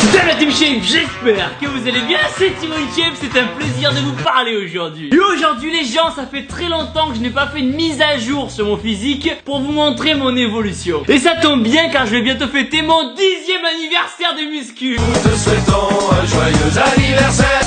Salut la Team Shape, j'espère que vous allez bien, c'est Timon Shape, c'est un plaisir de vous parler aujourd'hui. Et aujourd'hui les gens, ça fait très longtemps que je n'ai pas fait une mise à jour sur mon physique pour vous montrer mon évolution. Et ça tombe bien car je vais bientôt fêter mon 10e anniversaire de muscu. Nous te souhaitons un joyeux anniversaire.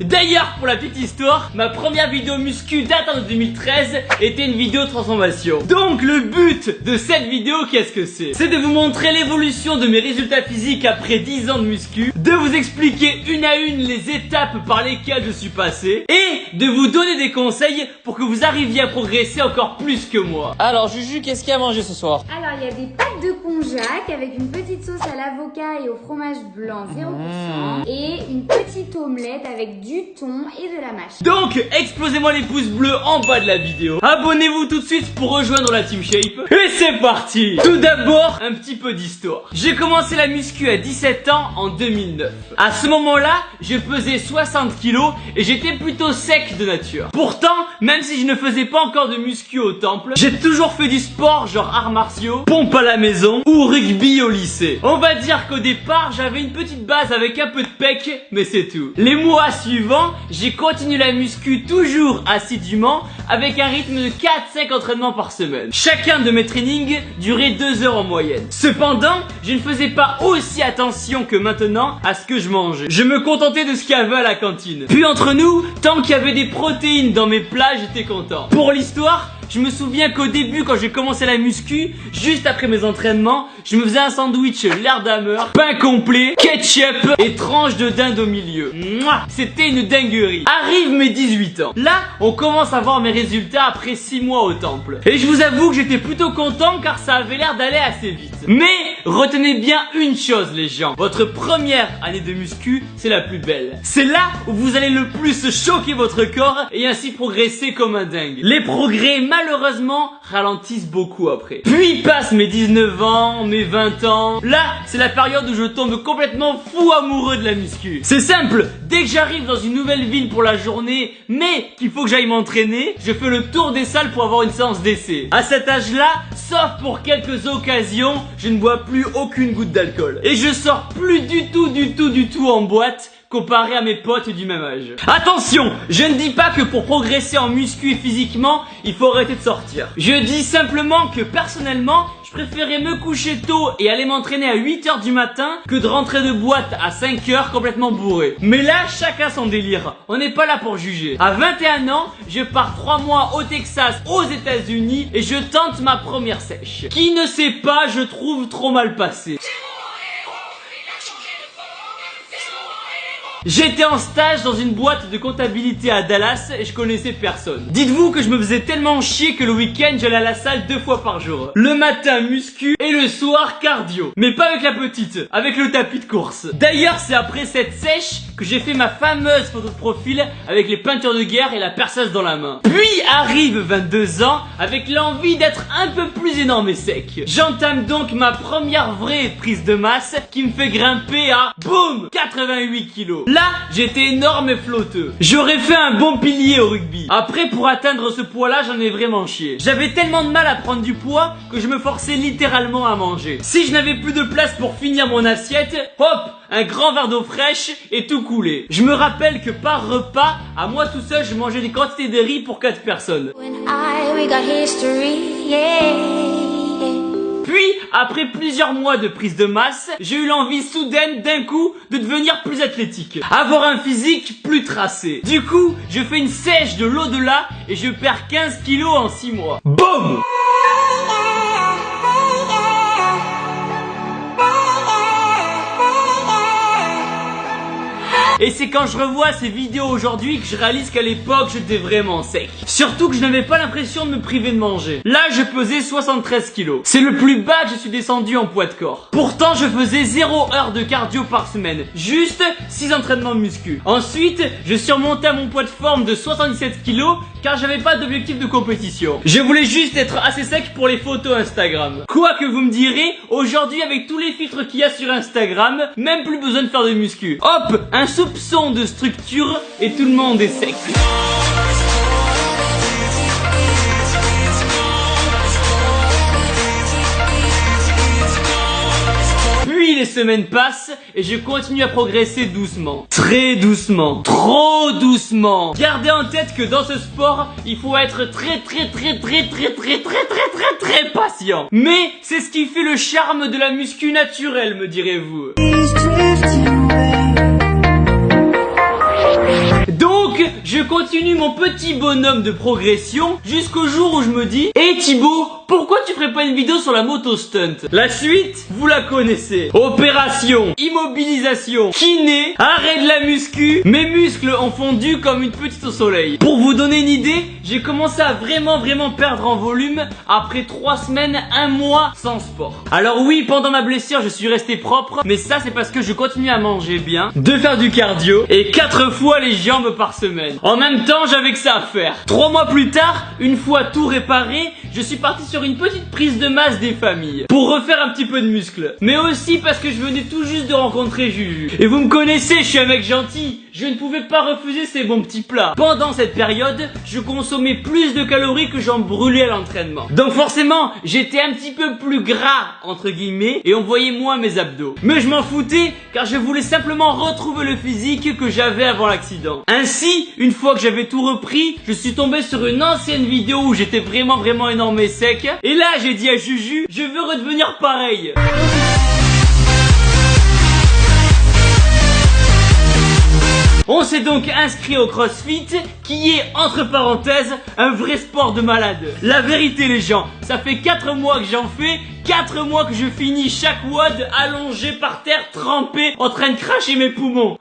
D'ailleurs, pour la petite histoire, ma première vidéo muscu datant de 2013 était une vidéo de transformation. Donc le but de cette vidéo, qu'est-ce que c'est? C'est de vous montrer l'évolution de mes résultats physiques après 10 ans de muscu, de vous expliquer une à une les étapes par lesquelles je suis passé et de vous donner des conseils pour que vous arriviez à progresser encore plus que moi. Alors Juju, qu'est-ce qu'il y a à manger ce soir? Alors, il y a des pâtes de konjac avec une petite sauce à l'avocat et au fromage blanc 0% et une petite omelette avec du thon et de la mâche. Donc, explosez-moi les pouces bleus en bas de la vidéo. Abonnez-vous tout de suite pour rejoindre la Team Shape. Et c'est parti. Tout d'abord, un petit peu d'histoire. J'ai commencé la muscu à 17 ans en 2009. À ce moment-là, je pesais 60 kilos et j'étais plutôt sec de nature. Pourtant, même si je ne faisais pas encore de muscu au temple, j'ai toujours fait du sport genre arts martiaux, pompe à la maison ou rugby au lycée. On va dire qu'au départ, j'avais une petite base avec un peu de pec, mais c'est tout. Les mois suivants, j'ai continué la muscu toujours assidûment avec un rythme de 4-5 entraînements par semaine. Chacun de mes trainings durait 2 heures en moyenne. Cependant, je ne faisais pas aussi attention que maintenant à ce que je mangeais. Je me contentais de ce qu'il y avait à la cantine. Puis entre nous, tant qu'il y avait des protéines dans mes plats, j'étais content. Pour l'histoire, je me souviens qu'au début, quand j'ai commencé la muscu, juste après mes entraînements, je me faisais un sandwich l'air d'hammer, pain complet, ketchup et tranche de dinde au milieu. Mouah, c'était une dinguerie. Arrive mes 18 ans. Là, on commence à voir mes résultats après 6 mois au temple. Et je vous avoue que j'étais plutôt content car ça avait l'air d'aller assez vite. Mais retenez bien une chose les gens, votre première année de muscu, c'est la plus belle. C'est là où vous allez le plus choquer votre corps et ainsi progresser comme un dingue. Les progrès malheureusement ralentissent beaucoup après. Puis passent mes 19 ans, mes 20 ans. Là, c'est la période où je tombe complètement fou amoureux de la muscu. C'est simple, dès que j'arrive dans une nouvelle ville pour la journée, mais qu'il faut que j'aille m'entraîner, je fais le tour des salles pour avoir une séance d'essai. À cet âge-là, sauf pour quelques occasions, je ne bois plus aucune goutte d'alcool. Et je sors plus du tout en boîte comparé à mes potes du même âge. Attention, je ne dis pas que pour progresser en muscu et physiquement, il faut arrêter de sortir. Je dis simplement que personnellement, je préférais me coucher tôt et aller m'entraîner à 8h du matin que de rentrer de boîte à 5h complètement bourré. Mais là, chacun son délire. On n'est pas là pour juger. À 21 ans, je pars 3 mois au Texas, aux États-Unis et je tente ma première sèche. Qui ne sait pas, je trouve trop mal passé. J'étais en stage dans une boîte de comptabilité à Dallas et je connaissais personne. Dites-vous que je me faisais tellement chier que le week-end j'allais à la salle 2 fois par jour. Le matin muscu et le soir cardio. Mais pas avec la petite, avec le tapis de course. D'ailleurs c'est après cette sèche que j'ai fait ma fameuse photo de profil avec les peintures de guerre et la perceuse dans la main. Puis arrive 22 ans avec l'envie d'être un peu plus énorme et sec. J'entame donc ma première vraie prise de masse qui me fait grimper à boum 88 kilos. Là, j'étais énorme et flotteux. J'aurais fait un bon pilier au rugby. Après, pour atteindre ce poids-là, j'en ai vraiment chié. J'avais tellement de mal à prendre du poids que je me forçais littéralement à manger. Si je n'avais plus de place pour finir mon assiette, hop, un grand verre d'eau fraîche et tout coulé. Je me rappelle que par repas, à moi tout seul, je mangeais des quantités de riz pour 4 personnes. Puis, après plusieurs mois de prise de masse, j'ai eu l'envie soudaine d'un coup de devenir plus athlétique. Avoir un physique plus tracé. Du coup, je fais une sèche de l'au-delà et je perds 15 kilos en 6 mois. Boum! Et c'est quand je revois ces vidéos aujourd'hui que je réalise qu'à l'époque j'étais vraiment sec. Surtout que je n'avais pas l'impression de me priver de manger. Là je pesais 73 kilos. C'est le plus bas que je suis descendu en poids de corps. Pourtant je faisais 0 heure de cardio par semaine. Juste 6 entraînements muscu. Ensuite je suis remonté à mon poids de forme de 77 kilos car j'avais pas d'objectif de compétition. Je voulais juste être assez sec pour les photos Instagram. Quoi que vous me direz, aujourd'hui avec tous les filtres qu'il y a sur Instagram, même plus besoin de faire de muscu. Hop, un soupçon de structure et tout le monde est sec. les semaines passent et je continue à progresser doucement. Très doucement. Trop doucement. Gardez en tête que dans ce sport, il faut être très patient. Mais c'est ce qui fait le charme de la muscu naturelle, me direz-vous. Donc, je continue mon petit bonhomme de progression jusqu'au jour où je me dis: hé Thibaut, pourquoi tu ferais pas une vidéo sur la moto stunt? La suite, vous la connaissez. Opération, immobilisation, kiné, arrêt de la muscu, mes muscles ont fondu comme une petite au soleil. Pour vous donner une idée, j'ai commencé à vraiment perdre en volume après 3 semaines, 1 mois sans sport. Alors oui, pendant ma blessure, je suis resté propre, mais ça c'est parce que je continue à manger bien, de faire du cardio et 4 fois les jambes par semaine. En même temps, j'avais que ça à faire. 3 mois plus tard, une fois tout réparé, je suis parti sur une petite prise de masse des familles pour refaire un petit peu de muscle. Mais aussi parce que je venais tout juste de rencontrer Juju. Et vous me connaissez, je suis un mec gentil. Je ne pouvais pas refuser ces bons petits plats. Pendant cette période, je consommais plus de calories que j'en brûlais à l'entraînement. Donc forcément, j'étais un petit peu plus gras, entre guillemets, et on voyait moins mes abdos. Mais je m'en foutais, car je voulais simplement retrouver le physique que j'avais avant l'accident. Ainsi, une fois que j'avais tout repris, je suis tombé sur une ancienne vidéo où j'étais vraiment énorme et sec. Et là, j'ai dit à Juju, je veux redevenir pareil. On s'est donc inscrit au CrossFit, qui est, entre parenthèses, un vrai sport de malade. La vérité les gens, ça fait 4 mois que j'en fais, 4 mois que je finis chaque WOD allongé par terre, trempé, en train de cracher mes poumons.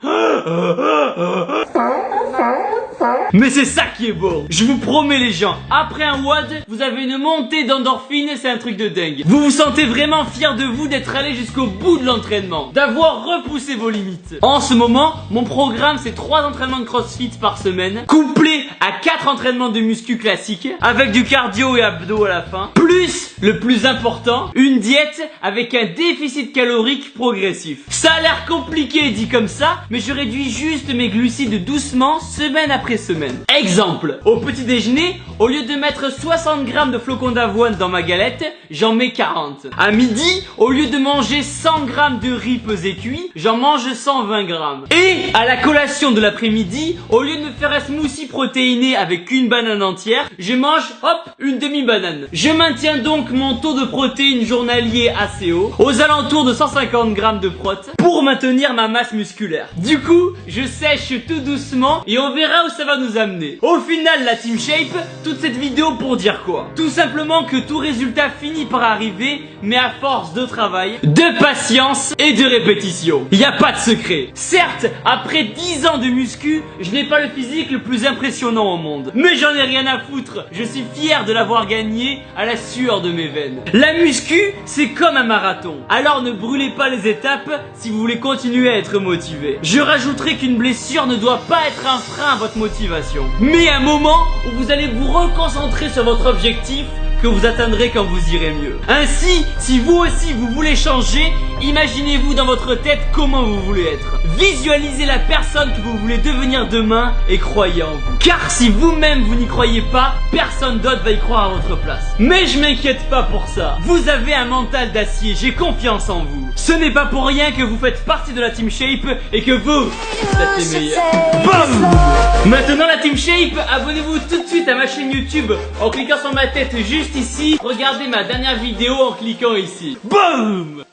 Mais c'est ça qui est beau. Je vous promets les gens, après un WOD, vous avez une montée d'endorphine, c'est un truc de dingue. Vous vous sentez vraiment fier de vous d'être allé jusqu'au bout de l'entraînement, d'avoir repoussé vos limites. En ce moment, mon programme c'est 3 entraînements de CrossFit par semaine, couplés à 4 entraînements de muscu classiques, avec du cardio et abdos à la fin, plus, le plus important, une diète avec un déficit calorique progressif. Ça a l'air compliqué dit comme ça, mais je réduis juste mes glucides doucement, semaine après semaine. Exemple, au petit déjeuner, au lieu de mettre 60 grammes de flocons d'avoine dans ma galette, j'en mets 40. À midi, au lieu de manger 100 grammes de riz pesé cuit, j'en mange 120 grammes. Et à la collation de l'après-midi, au lieu de me faire un smoothie protéiné avec une banane entière, je mange, hop, une demi-banane. Je maintiens donc mon taux de protéines journalier assez haut, aux alentours de 150 grammes de prot, pour maintenir ma masse musculaire. Du coup, je sèche tout doucement et on verra où ça va nous amener. Au final, la Team Shape, toute cette vidéo pour dire quoi? Tout simplement que tout résultat finit par arriver, mais à force de travail, de patience et de répétition. Y a pas de secret. Certes, après 10 ans de muscu, je n'ai pas le physique le plus impressionnant au monde. Mais j'en ai rien à foutre. Je suis fier de l'avoir gagné à la sueur de mes veines. La muscu, c'est comme un marathon. Alors ne brûlez pas les étapes si vous voulez continuer à être motivé. Je rajouterai qu'une blessure ne doit pas être un frein à votre motivation, mais un moment où vous allez vous reconcentrer sur votre objectif que vous atteindrez quand vous irez mieux. Ainsi, si vous aussi vous voulez changer, imaginez-vous dans votre tête comment vous voulez être. Visualisez la personne que vous voulez devenir demain et croyez en vous. Car si vous-même vous n'y croyez pas, personne d'autre va y croire à votre place. Mais je m'inquiète pas pour ça. Vous avez un mental d'acier, j'ai confiance en vous. Ce n'est pas pour rien que vous faites partie de la Team Shape et que vous êtes les meilleurs. Boum! Maintenant la Team Shape, abonnez-vous tout de suite à ma chaîne YouTube en cliquant sur ma tête juste ici. Regardez ma dernière vidéo en cliquant ici. Boum!